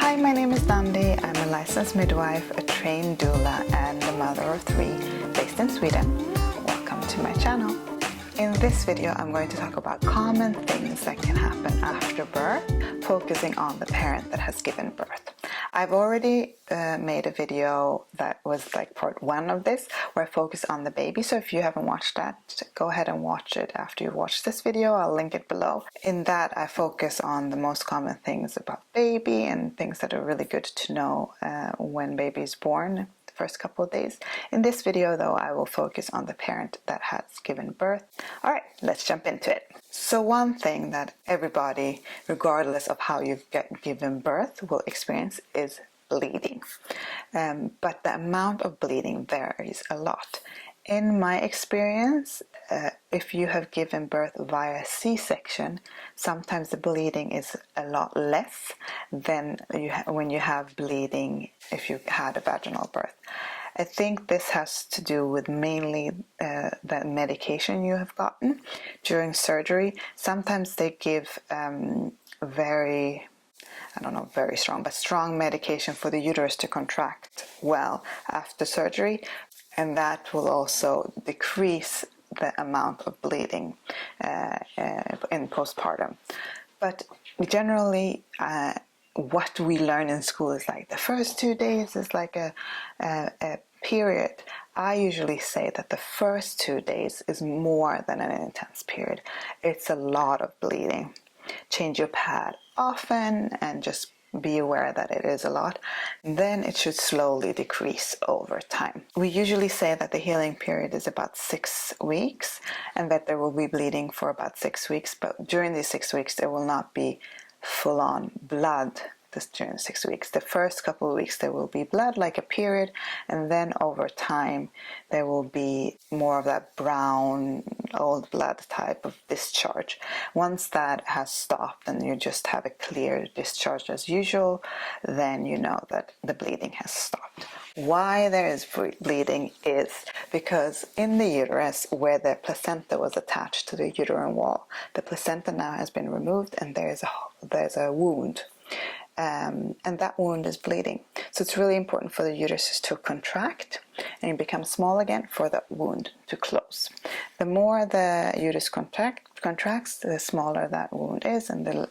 Hi, my name is Nandi. I'm a licensed midwife, a trained doula, and a mother of 3 based in Sweden. Welcome to my channel. In this video, I'm going to talk about common things that can happen after birth, focusing on the parent that has given birth. I've already made a video that was like part 1 of this, where I focus on the baby. So if you haven't watched that, go ahead and watch it after you watch this video. I'll link it below. In that, I focus on the most common things about baby and things that are really good to know when baby is born. First couple of days. In this video though, I will focus on the parent that has given birth. Alright, let's jump into it. So one thing that everybody, regardless of how you've given birth, will experience is bleeding. But the amount of bleeding varies a lot. In my experience, if you have given birth via C-section, sometimes the bleeding is a lot less than when you have bleeding if you had a vaginal birth. I think this has to do with mainly the medication you have gotten during surgery. Sometimes they give very strong medication for the uterus to contract well after surgery, and that will also decrease the amount of bleeding in postpartum. But generally, what we learn in school is like the first 2 days is like a period. I usually say that the first 2 days is more than an intense period. It's a lot of bleeding. Change your pad often and just be aware that it is a lot. Then it should slowly decrease over time. We usually say that the healing period is about 6 weeks and that there will be bleeding for about 6 weeks, but during these 6 weeks there will not be full-on blood. During 6 weeks. The first couple of weeks there will be blood like a period, and then over time there will be more of that brown old blood type of discharge. Once that has stopped and you just have a clear discharge as usual, then you know that the bleeding has stopped. Why there is bleeding is because in the uterus, where the placenta was attached to the uterine wall, the placenta now has been removed and there's a wound. And that wound is bleeding. So it's really important for the uterus to contract and become small again for that wound to close. The more the uterus contracts, the smaller that wound is and the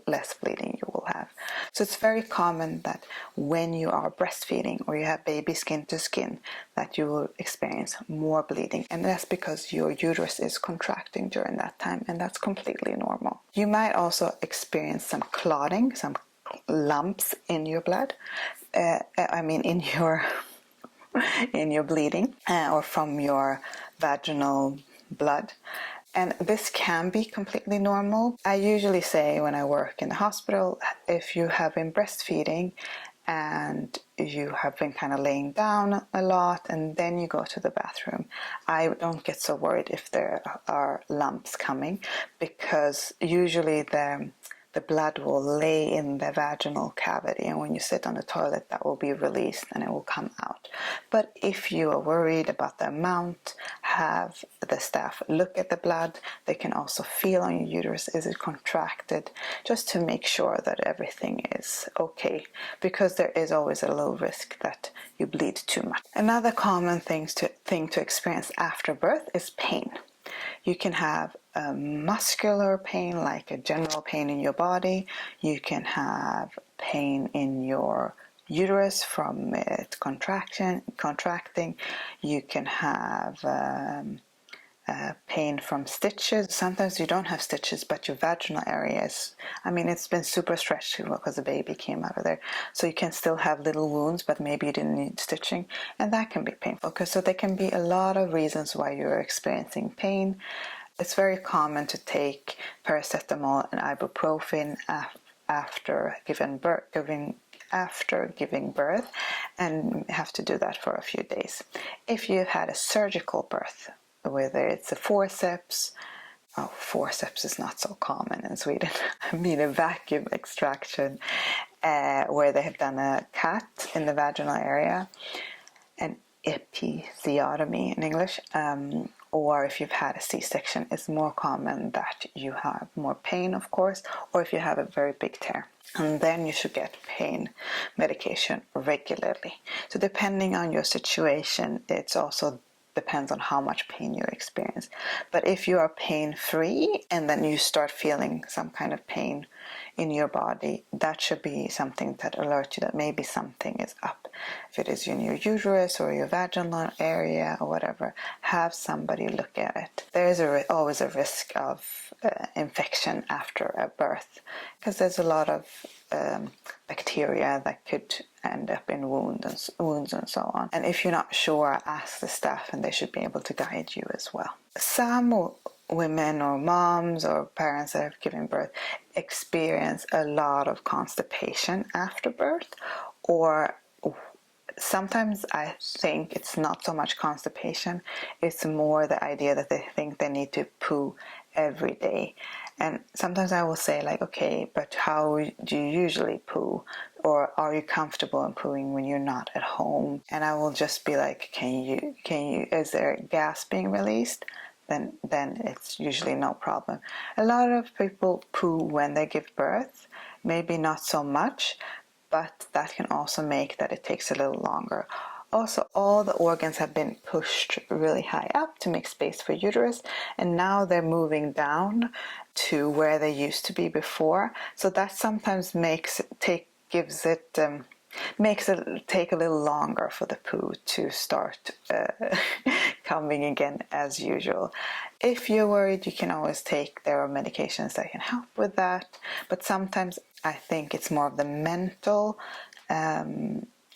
less bleeding you will have. So it's very common that when you are breastfeeding or you have baby skin to skin, that you will experience more bleeding, and that's because your uterus is contracting during that time, and that's completely normal. You might also experience some clotting, some lumps in your blood, in your bleeding or from your vaginal blood. And this can be completely normal. I usually say when I work in the hospital, if you have been breastfeeding and you have been kind of laying down a lot and then you go to the bathroom, I don't get so worried if there are lumps coming, because usually the blood will lay in the vaginal cavity, and when you sit on the toilet that will be released and it will come out. But if you are worried about the amount, have the staff look at the blood. They can also feel on your uterus, is it contracted, just to make sure that everything is okay, because there is always a low risk that you bleed too much. Another common thing to experience after birth is pain. You can have a muscular pain, like a general pain in your body. You can have pain in your uterus from it contracting. You can have pain from stitches. Sometimes you don't have stitches, but your vaginal area is, it's been super stretched because the baby came out of there. So you can still have little wounds, but maybe you didn't need stitching, and that can be painful. So there can be a lot of reasons why you're experiencing pain. It's very common to take paracetamol and ibuprofen after giving birth, and have to do that for a few days. If you've had a surgical birth, whether it's a forceps is not so common in Sweden. A vacuum extraction, where they have done a cut in the vaginal area, an episiotomy in English, or if you've had a C-section, it's more common that you have more pain, of course, or if you have a very big tear. And then you should get pain medication regularly. So depending on your situation, it's also depends on how much pain you experience. But if you are pain-free and then you start feeling some kind of pain in your body, that should be something that alerts you that maybe something is up. If it is in your uterus or your vaginal area or whatever, have somebody look at it. There is always a risk of infection after a birth, because there's a lot of bacteria that could end up in wounds and so on. And if you're not sure, ask the staff and they should be able to guide you as well. Some women or moms or parents that have given birth experience a lot of constipation after birth, or sometimes I think it's not so much constipation, it's more the idea that they think they need to poo every day. And sometimes I will say, like, okay, but how do you usually poo? Or are you comfortable in pooing when you're not at home? And I will just be like, can you, is there gas being released? Then it's usually no problem. A lot of people poo when they give birth, maybe not so much, but that can also make that it takes a little longer. Also, all the organs have been pushed really high up to make space for uterus, and now they're moving down to where they used to be before. So that sometimes makes it take a little longer for the poo to start coming again as usual. If you're worried, you can always there are medications that can help with that, but sometimes I think it's more of the mental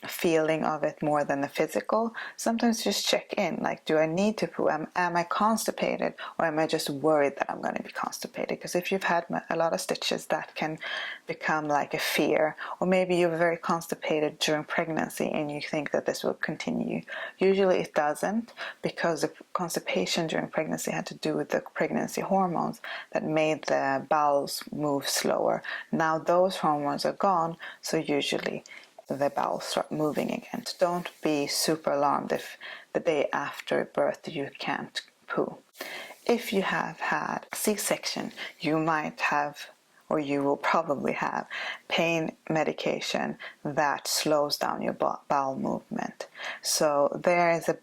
feeling of it more than the physical. Sometimes just check in, like, do I need to poo? Am I constipated, or am I just worried that I'm going to be constipated? Because if you've had a lot of stitches, that can become like a fear. Or maybe you're very constipated during pregnancy and you think that this will continue. Usually it doesn't, because the constipation during pregnancy had to do with the pregnancy hormones that made the bowels move slower. Now those hormones are gone, so usually the bowels start moving again. So don't be super alarmed if the day after birth you can't poo. If you have had C-section, you might have, or you will probably have, pain medication that slows down your bowel movement. So there is a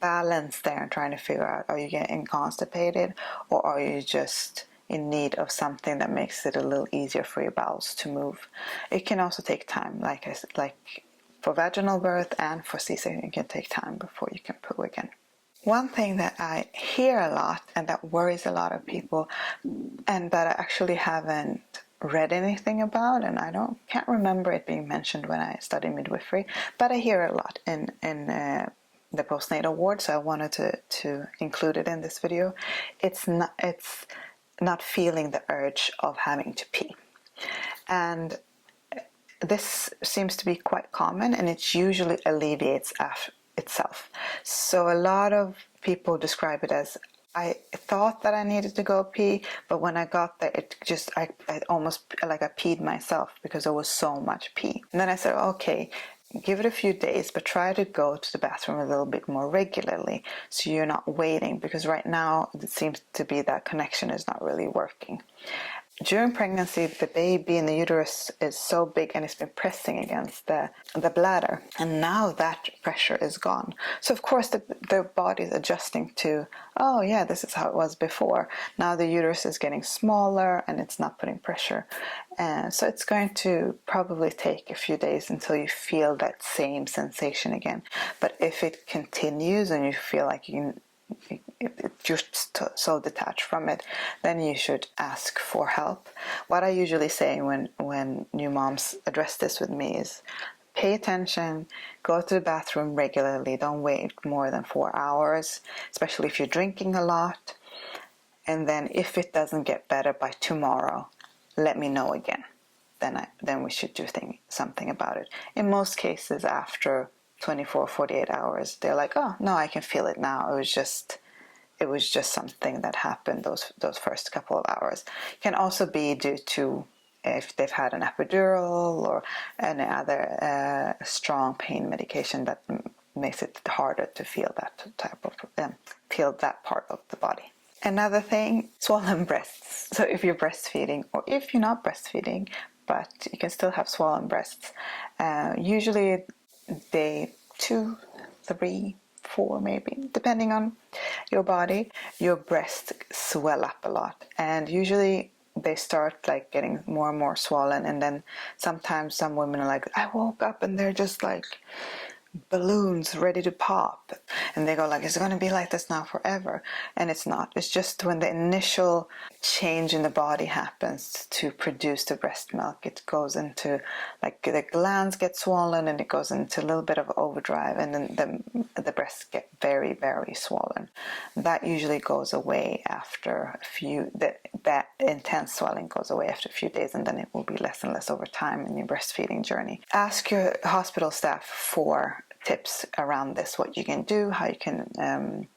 balance there, trying to figure out, are you getting constipated, or are you just in need of something that makes it a little easier for your bowels to move. It can also take time, like I said, like for vaginal birth and for C-section, it can take time before you can poo again. One thing that I hear a lot and that worries a lot of people, and that I actually haven't read anything about, and I can't remember it being mentioned when I studied midwifery, but I hear it a lot in the postnatal ward, so I wanted to include it in this video. It's not feeling the urge of having to pee. And this seems to be quite common, and it usually alleviates itself. So a lot of people describe it as, I thought that I needed to go pee, but when I got there, I almost, like, I peed myself because there was so much pee. And then I said, okay, give it a few days, but try to go to the bathroom a little bit more regularly so you're not waiting, because right now it seems to be that connection is not really working. During pregnancy, the baby in the uterus is so big and it's been pressing against the bladder, and now that pressure is gone. So of course the body is adjusting to, oh yeah, this is how it was before. Now the uterus is getting smaller and it's not putting pressure. So it's going to probably take a few days until you feel that same sensation again. But if it continues and you feel like you're so detached from it, then you should ask for help. What I usually say when new moms address this with me is, pay attention, go to the bathroom regularly, don't wait more than 4 hours, especially if you're drinking a lot. And then if it doesn't get better by tomorrow, let me know again. Then we should do something about it. In most cases, after 24, 48 hours, they're like, oh no, I can feel it now. It was just something that happened those first couple of hours. It can also be due to if they've had an epidural or any other strong pain medication that makes it harder to feel that feel that part of the body. Another thing, swollen breasts. So if you're breastfeeding, or if you're not breastfeeding, but you can still have swollen breasts, usually day 2, 3, 4 maybe, depending on your body, your breasts swell up a lot, and usually they start like getting more and more swollen, and then sometimes some women are like, I woke up and they're just like balloons ready to pop, and they go like, it's going to be like this now forever, and it's not. It's just when the initial change in the body happens to produce the breast milk, it goes into like the glands get swollen, and it goes into a little bit of overdrive, and then the breasts get very, very swollen. That usually goes away after a few, that intense swelling goes away after a few days, and then it will be less and less over time in your breastfeeding journey. Ask your hospital staff for tips around this, what you can do, how you can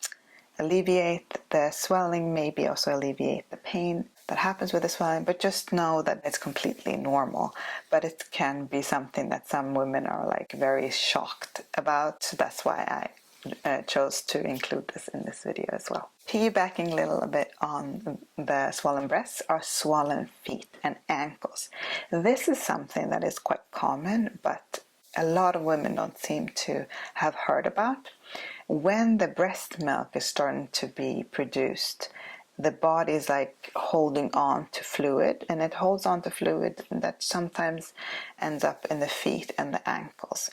alleviate the swelling, maybe also alleviate the pain that happens with the swelling, but just know that it's completely normal. But it can be something that some women are like very shocked about, so that's why I chose to include this in this video as well. Piggybacking a little bit on the swollen breasts are swollen feet and ankles. This is something that is quite common, but a lot of women don't seem to have heard about. When the breast milk is starting to be produced, the body is like holding on to fluid, and it holds on to fluid that sometimes ends up in the feet and the ankles.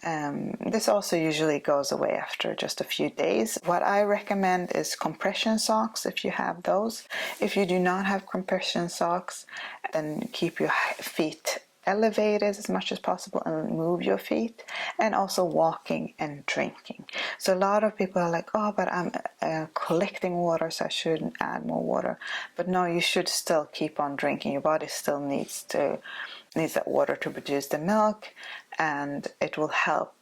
This also usually goes away after just a few days. What I recommend is compression socks if you have those. If you do not have compression socks, then keep your feet elevated as much as possible and move your feet, and also walking and drinking. So a lot of people are like, oh, but I'm collecting water, so I shouldn't add more water. But no, you should still keep on drinking. Your body still needs that water to produce the milk, and it will help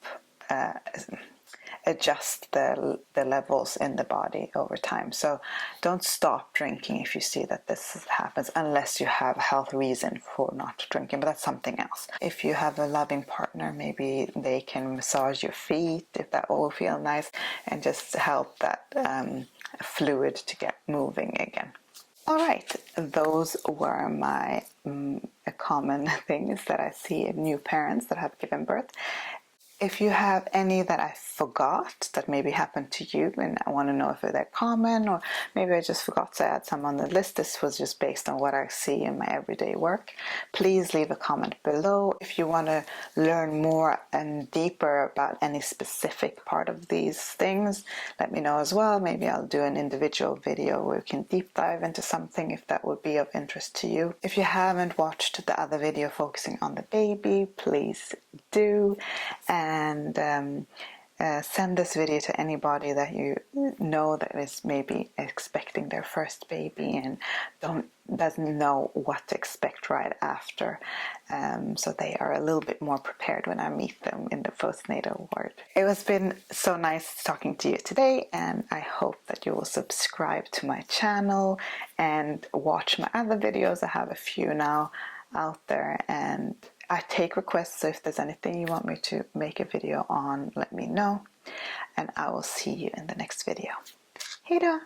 adjust the levels in the body over time. So don't stop drinking if you see that this happens, unless you have a health reason for not drinking, but that's something else. If you have a loving partner, maybe they can massage your feet, if that will feel nice, and just help that fluid to get moving again. All right, those were my common things that I see in new parents that have given birth. If you have any that I forgot that maybe happened to you, and I want to know if they're common, or maybe I just forgot to add some on the list, this was just based on what I see in my everyday work, please leave a comment below. If you want to learn more and deeper about any specific part of these things, let me know as well. Maybe I'll do an individual video where we can deep dive into something if that would be of interest to you. If you haven't watched the other video focusing on the baby, please do. And send this video to anybody that you know that is maybe expecting their first baby and doesn't know what to expect right after, so they are a little bit more prepared when I meet them in the postnatal ward. It has been so nice talking to you today, and I hope that you will subscribe to my channel and watch my other videos. I have a few now out there, and I take requests, so if there's anything you want me to make a video on, let me know, and I will see you in the next video. Hejdå!